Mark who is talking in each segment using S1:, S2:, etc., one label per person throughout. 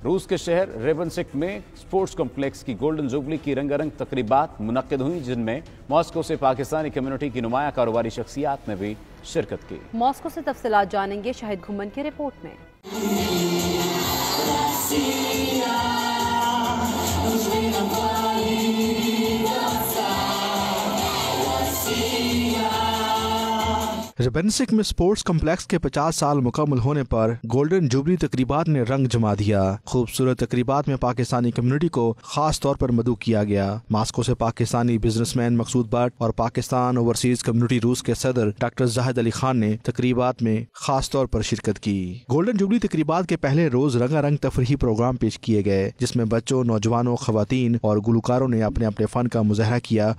S1: रूस के शहर रेबनसिक में स्पोर्ट्स कॉम्प्लेक्स की गोल्डन जुबली की रंगारंग तकरीबात मुनक्किद हुई, जिनमें मॉस्को से पाकिस्तानी कम्युनिटी की नुमाया कारोबारी शख्सियात ने भी शिरकत की।
S2: मॉस्को से तफसीलात जानेंगे शाहिद घुमन की रिपोर्ट में।
S3: रेबनसिक में स्पोर्ट्स कॉम्प्लेक्स के 50 साल मुकम्मल होने पर गोल्डन जुबली तकरीबात ने रंग जमा दिया। खूबसूरत तकरीबात में पाकिस्तानी कम्युनिटी को खास तौर पर मदऊ किया गया। मॉस्को से पाकिस्तानी बिजनेसमैन मकसूद भट्ट और पाकिस्तान ओवरसीज कम्युनिटी रूस के सदर डॉक्टर जाहिद अली खान ने तकरीबात में खास तौर पर शिरकत की। गोल्डन जुबली तकरीबात के पहले रोज रंगारंग तफरीही प्रोग्राम पेश किए गए, जिसमें बच्चों, नौजवानों, खवातीन और गुलकारों ने अपने अपने फन का मुजाहरा किया।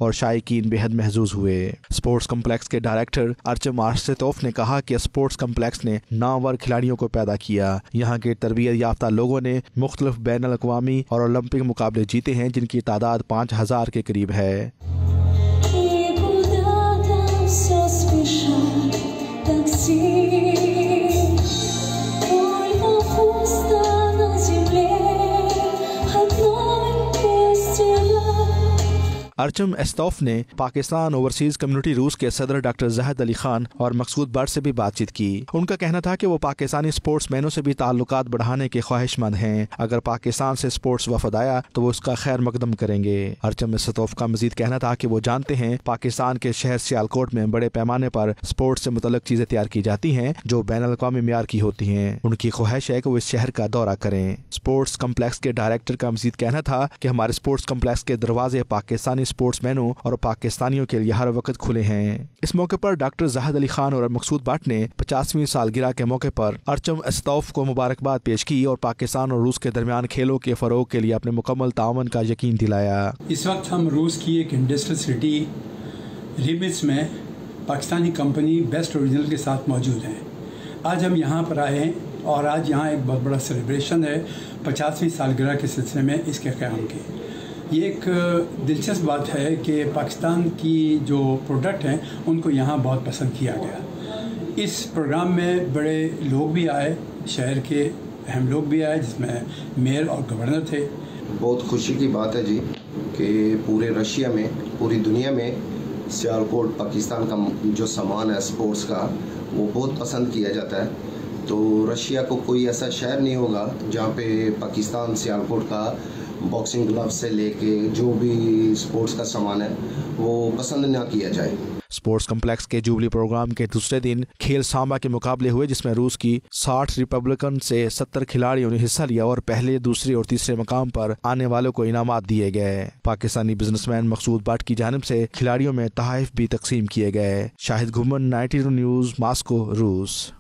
S3: और शायकीन बेहद महजूज हुए। स्पोर्ट्स कॉम्प्लेक्स के डायरेक्टर अर्चम आर्सेतोफ ने कहा कि स्पोर्ट्स कॉम्प्लेक्स ने नामवर खिलाड़ियों को पैदा किया। यहाँ के तरबियत याफ्ता लोगों ने मुख्तलिफ बैनुल अक़वामी और ओलंपिक मुकाबले जीते हैं, जिनकी तादाद 5000 के करीब है। अर्चम एस्तोफ ने पाकिस्तान ओवरसीज कम्युनिटी रूस के सदर डॉक्टर जाहिद अली खान और मकसूद भट्ट से भी बातचीत की। उनका कहना था कि वो पाकिस्तानी स्पोर्ट्समैनों से भी ताल्लुकात बढ़ाने के ख्वाहिशमंद हैं। अगर पाकिस्तान से स्पोर्ट्स वफद आया तो वो उसका खैर मकदम करेंगे। अर्चम एस्तोफ का मजीद कहना था कि वो जानते हैं पाकिस्तान के शहर सियालकोट में बड़े पैमाने पर स्पोर्ट्स से मुतल्लिक चीजें तैयार की जाती हैं जो बैनुल अक़वामी मियार की होती हैं। उनकी ख्वाहिश है कि वो इस शहर का दौरा करें। स्पोर्ट्स कम्प्लेक्स के डायरेक्टर का मजीद कहना था कि हमारे स्पोर्ट्स कम्प्लेक्स के दरवाजे पाकिस्तानी स्पोर्ट्समैनों और पाकिस्तानियों के लिए हर वक्त खुले हैं। इस मौके पर डॉक्टर जाहिद अली खान और मकसूद भट्ट ने 50वीं सालगिरह के मौके पर अर्चम एस्तोफ को मुबारकबाद पेश की और पाकिस्तान और रूस के दरमियान खेलों के फरोग के लिए अपने मुकम्मल ताउन का यकीन दिलाया।
S4: इस वक्त हम रूस की एक इंडस्ट्रियल सिटी लिबिस में पाकिस्तानी कंपनी बेस्ट ओरिजिनल के साथ मौजूद हैं। आज हम यहाँ पर आए हैं और आज यहाँ एक बहुत बड़ा सेलिब्रेशन है 50वीं सालगिरह के सिलसिले में इसके क़याम की। ये एक दिलचस्प बात है कि पाकिस्तान की जो प्रोडक्ट हैं उनको यहाँ बहुत पसंद किया गया। इस प्रोग्राम में बड़े लोग भी आए, शहर के अहम लोग भी आए, जिसमें मेयर और गवर्नर थे।
S5: बहुत खुशी की बात है जी कि पूरे रशिया में, पूरी दुनिया में सियालकोट पाकिस्तान का जो सामान है स्पोर्ट्स का, वो बहुत पसंद किया जाता है। तो रशिया को कोई ऐसा शहर नहीं होगा जहाँ पे पाकिस्तान सियालकोट का बॉक्सिंग ग्लव से लेके जो भी स्पोर्ट्स का सामान है वो पसंद ना किया जाए।
S3: स्पोर्ट्स कॉम्प्लेक्स के जुबली प्रोग्राम के दूसरे दिन खेल सांबा के मुकाबले हुए, जिसमें रूस की 60 रिपब्लिकन से 70 खिलाड़ियों ने हिस्सा लिया और पहले, दूसरे और तीसरे मकाम पर आने वालों को इनामात दिए गए। पाकिस्तानी बिजनेसमैन मकसूद भट्ट की जानिब से खिलाड़ियों में तोहफे भी तकसीम किए गए। शाहिद घुमन, 92 न्यूज़, मॉस्को, रूस।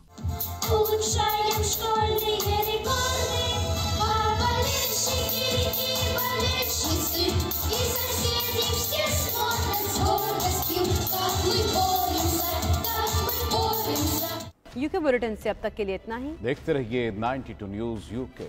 S2: यूके बुलेटिन से अब तक के लिए इतना ही।
S1: देखते रहिए 92 न्यूज़ यूके।